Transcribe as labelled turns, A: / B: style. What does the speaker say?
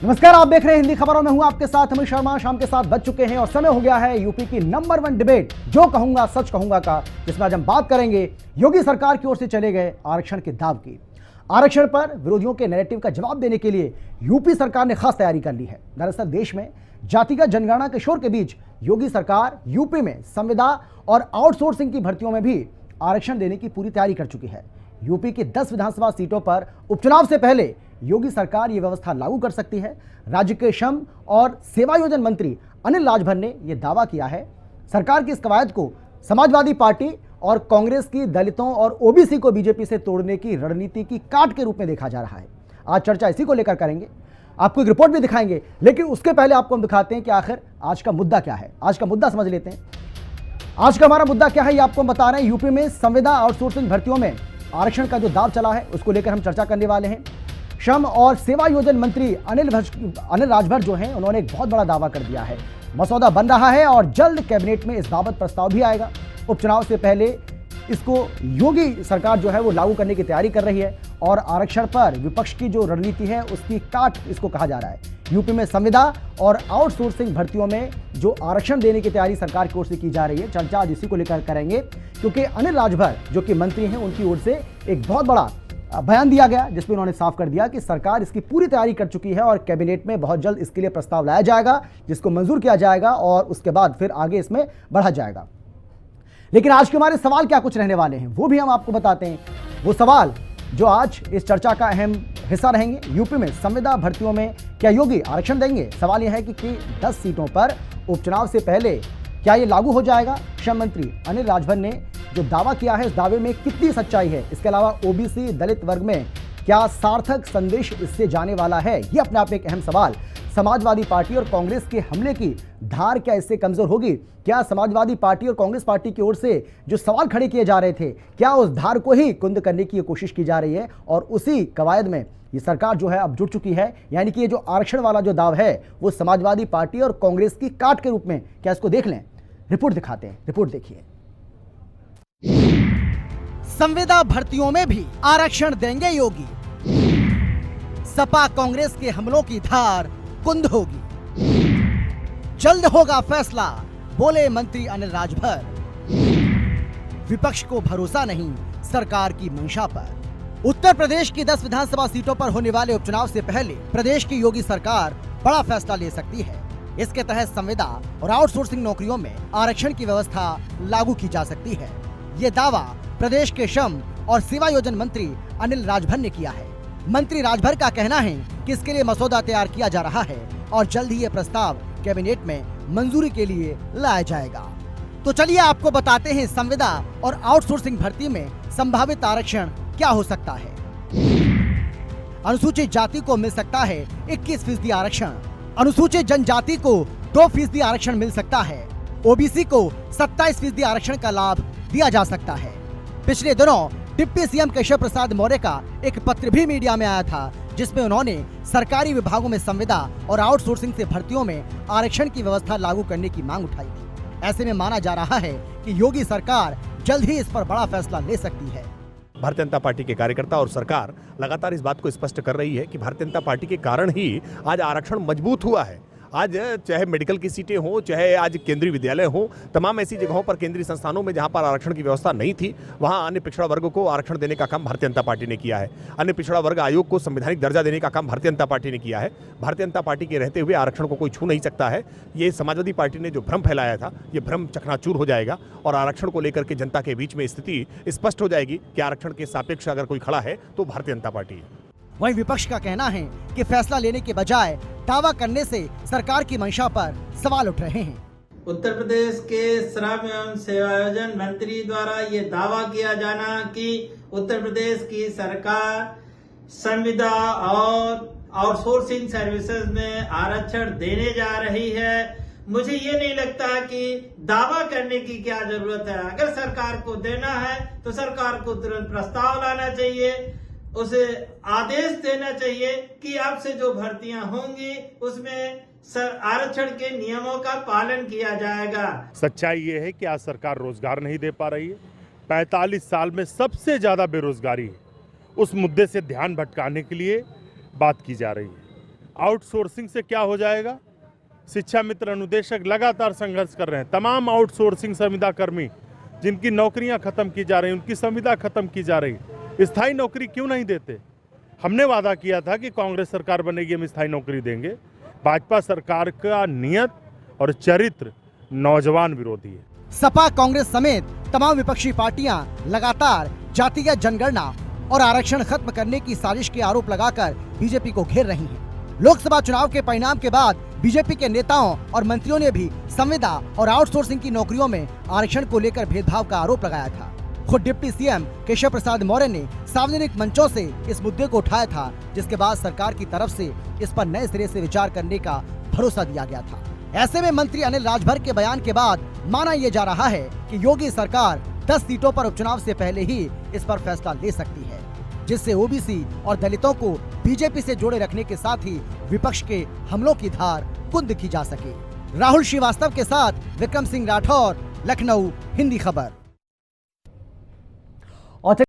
A: नमस्कार, आप देख रहे हैं हिंदी खबरों में हूं आपके साथ अमित शर्मा। शाम के 7 बज चुके हैं और समय हो गया है यूपी की नंबर 1 डिबेट जो कहूंगा सच कहूंगा का, जिसमें आज हम बात करेंगे योगी सरकार की ओर से चले गए आरक्षण के दाव की। आरक्षण पर विरोधियों के नैरेटिव का जवाब देने के लिए यूपी सरकार ने खास तैयारी कर ली है। दरअसल देश में जातिगत जनगणना के शोर के बीच योगी सरकार यूपी में संविदा और आउटसोर्सिंग की भर्तियों में भी आरक्षण देने की पूरी तैयारी कर चुकी है। यूपी की 10 विधानसभा सीटों पर उपचुनाव से पहले योगी सरकार ये व्यवस्था लागू कर सकती है। राज्य के श्रम और सेवायोजन मंत्री अनिल राजभर ने यह दावा किया है। सरकार की इस कवायद को समाजवादी पार्टी और कांग्रेस की दलितों और ओबीसी को बीजेपी से तोड़ने की रणनीति की काट के रूप में देखा जा रहा है। आज चर्चा इसी को लेकर करेंगे, आपको एक रिपोर्ट भी दिखाएंगे, लेकिन उसके पहले आपको हम दिखाते हैं कि आखिर आज का मुद्दा क्या है। आज का मुद्दा समझ लेते हैं। आज का हमारा मुद्दा क्या है ये आपको बता रहे हैं। यूपी में संविदा आउटसोर्सिंग भर्तियों में आरक्षण का जो दाव चला है उसको लेकर हम चर्चा करने वाले हैं। श्रम और सेवा योजन मंत्री अनिल राजभर जो हैं, उन्होंने एक बहुत बड़ा दावा कर दिया है। मसौदा बन रहा है और जल्द कैबिनेट में इस बाबत प्रस्ताव भी आएगा। उपचुनाव से पहले इसको योगी सरकार जो है वो लागू करने की तैयारी कर रही है और आरक्षण पर विपक्ष की जो रणनीति है उसकी काट इसको कहा जा रहा है। यूपी में संविदा और आउटसोर्सिंग भर्तियों में जो आरक्षण देने की तैयारी सरकार की ओर से की जा रही है, चर्चा आज इसी को लेकर करेंगे, क्योंकि अनिल राजभर जो कि मंत्री हैं उनकी ओर से एक बहुत बड़ा बयान दिया गया जिसमें उन्होंने साफ कर दिया कि सरकार इसकी पूरी तैयारी कर चुकी है और कैबिनेट में बहुत जल्द इसके लिए प्रस्ताव लाया जाएगा, जिसको मंजूर किया जाएगा और उसके बाद फिर आगे इसमें बढ़ा जाएगा। लेकिन आज के हमारे सवाल क्या कुछ रहने वाले हैं वो भी हम आपको बताते हैं। वो सवाल जो आज इस चर्चा का अहम हिस्सा रहेंगे। यूपी में संविदा भर्तियों में क्या योगी आरक्षण देंगे? सवाल यह है कि 10 सीटों पर उपचुनाव से पहले क्या ये लागू हो जाएगा? श्रम मंत्री अनिल राजभर ने जो दावा किया है इस दावे में कितनी सच्चाई है? इसके अलावा ओबीसी दलित वर्ग में क्या सार्थक संदेश इससे जाने वाला है? ये अपने आप में एक अहम सवाल। समाजवादी पार्टी और कांग्रेस के हमले की धार क्या इससे कमजोर होगी? क्या समाजवादी पार्टी और कांग्रेस पार्टी की ओर से जो सवाल खड़े किए जा रहे थे, क्या उस धार को ही कुंद करने की कोशिश की जा रही है? और उसी कवायद में ये सरकार जो है अब जुट चुकी है, यानी कि ये जो आरक्षण वाला जो दाव है वो समाजवादी पार्टी और कांग्रेस की काट के रूप में, क्या इसको देख लें? रिपोर्ट दिखाते हैं, रिपोर्ट देखिए। संविदा भर्तियों में भी आरक्षण देंगे योगी। सपा कांग्रेस के हमलों की धार कुंद होगी। जल्द होगा फैसला, बोले मंत्री अनिल राजभर। विपक्ष को भरोसा नहीं सरकार की मंशा पर। उत्तर प्रदेश की 10 विधानसभा सीटों पर होने वाले उपचुनाव से पहले प्रदेश की योगी सरकार बड़ा फैसला ले सकती है। इसके तहत संविदा और आउटसोर्सिंग नौकरियों में आरक्षण की व्यवस्था लागू की जा सकती है। ये दावा प्रदेश के श्रम और सेवा योजन मंत्री अनिल राजभर ने किया है। मंत्री राजभर का कहना है कि इसके लिए मसौदा तैयार किया जा रहा है और जल्द ही ये प्रस्ताव कैबिनेट में मंजूरी के लिए लाया जाएगा। तो चलिए आपको बताते हैं संविदा और आउटसोर्सिंग भर्ती में संभावित आरक्षण क्या हो सकता है। अनुसूचित जाति को मिल सकता है 21% आरक्षण। अनुसूचित जनजाति को 2% आरक्षण मिल सकता है। ओबीसी को 27% आरक्षण का लाभ दिया जा सकता है। पिछले दिनों डिप्टी सीएम केशव प्रसाद मौर्य का एक पत्र भी मीडिया में आया था, जिसमें उन्होंने सरकारी विभागों में संविदा और आउटसोर्सिंग से भर्तियों में आरक्षण की व्यवस्था लागू करने की मांग उठाई थी। ऐसे में माना जा रहा है कि योगी सरकार जल्द ही इस पर बड़ा फैसला ले सकती है।
B: भारतीय जनता पार्टी के कार्यकर्ता और सरकार लगातार इस बात को स्पष्ट कर रही है कि भारतीय जनता पार्टी के कारण ही आज आरक्षण मजबूत हुआ है। आज चाहे मेडिकल की सीटें हों, चाहे आज केंद्रीय विद्यालय हों, तमाम ऐसी जगहों पर केंद्रीय संस्थानों में जहां पर आरक्षण की व्यवस्था नहीं थी, वहां अन्य पिछड़ा वर्ग को आरक्षण देने का काम भारतीय जनता पार्टी ने किया है। अन्य पिछड़ा वर्ग आयोग को संवैधानिक दर्जा देने का काम भारतीय जनता पार्टी ने किया है। भारतीय जनता पार्टी के रहते हुए आरक्षण को कोई छू नहीं सकता है। ये समाजवादी पार्टी ने जो भ्रम फैलाया था, ये भ्रम चकनाचूर हो जाएगा और आरक्षण को लेकर के जनता के बीच में स्थिति स्पष्ट हो जाएगी कि आरक्षण के सापेक्ष अगर कोई खड़ा है तो भारतीय जनता पार्टी है।
A: वहीं विपक्ष का कहना है कि फैसला लेने के बजाय दावा करने से सरकार की मंशा पर सवाल उठ रहे हैं।
C: उत्तर प्रदेश के श्रम एवं सेवायोजन मंत्री द्वारा ये दावा किया जाना कि उत्तर प्रदेश की सरकार संविदा और आउटसोर्सिंग सर्विसेज में आरक्षण देने जा रही है, मुझे ये नहीं लगता कि दावा करने की क्या जरूरत है। अगर सरकार को देना है तो सरकार को तुरंत प्रस्ताव लाना चाहिए, उसे आदेश देना चाहिए कि अब से जो भर्तियां होंगी उसमें आरक्षण के नियमों का पालन किया जाएगा।
D: सच्चाई ये है कि आज सरकार रोजगार नहीं दे पा रही है। 45 साल में सबसे ज्यादा बेरोजगारी है, उस मुद्दे से ध्यान भटकाने के लिए बात की जा रही है। आउटसोर्सिंग से क्या हो जाएगा? शिक्षा मित्र अनुदेशक लगातार संघर्ष कर रहे हैं। तमाम आउटसोर्सिंग संविदा कर्मी जिनकी नौकरियां खत्म की जा रही, उनकी संविदा खत्म की जा रही, स्थायी नौकरी क्यों नहीं देते? हमने वादा किया था कि कांग्रेस सरकार बनेगी हम स्थायी नौकरी देंगे। भाजपा सरकार का नियत और चरित्र नौजवान विरोधी है।
A: सपा, कांग्रेस समेत तमाम विपक्षी पार्टियां लगातार जातिगत जनगणना और आरक्षण खत्म करने की साजिश के आरोप लगाकर बीजेपी को घेर रही हैं। लोकसभा चुनाव के परिणाम के बाद बीजेपी के नेताओं और मंत्रियों ने भी संविदा और आउटसोर्सिंग की नौकरियों में आरक्षण को लेकर भेदभाव का आरोप लगाया था। खुद डिप्टी सीएम केशव प्रसाद मौर्य ने सार्वजनिक मंचों से इस मुद्दे को उठाया था, जिसके बाद सरकार की तरफ से इस पर नए सिरे से विचार करने का भरोसा दिया गया था। ऐसे में मंत्री अनिल राजभर के बयान के बाद माना यह जा रहा है कि योगी सरकार 10 सीटों पर उपचुनाव से पहले ही इस पर फैसला ले सकती है, जिससे ओबीसी और दलितों को बीजेपी से जोड़े रखने के साथ ही विपक्ष के हमलों की धार कुंद की जा सके। राहुल श्रीवास्तव के साथ विक्रम सिंह राठौर, लखनऊ, हिंदी खबर।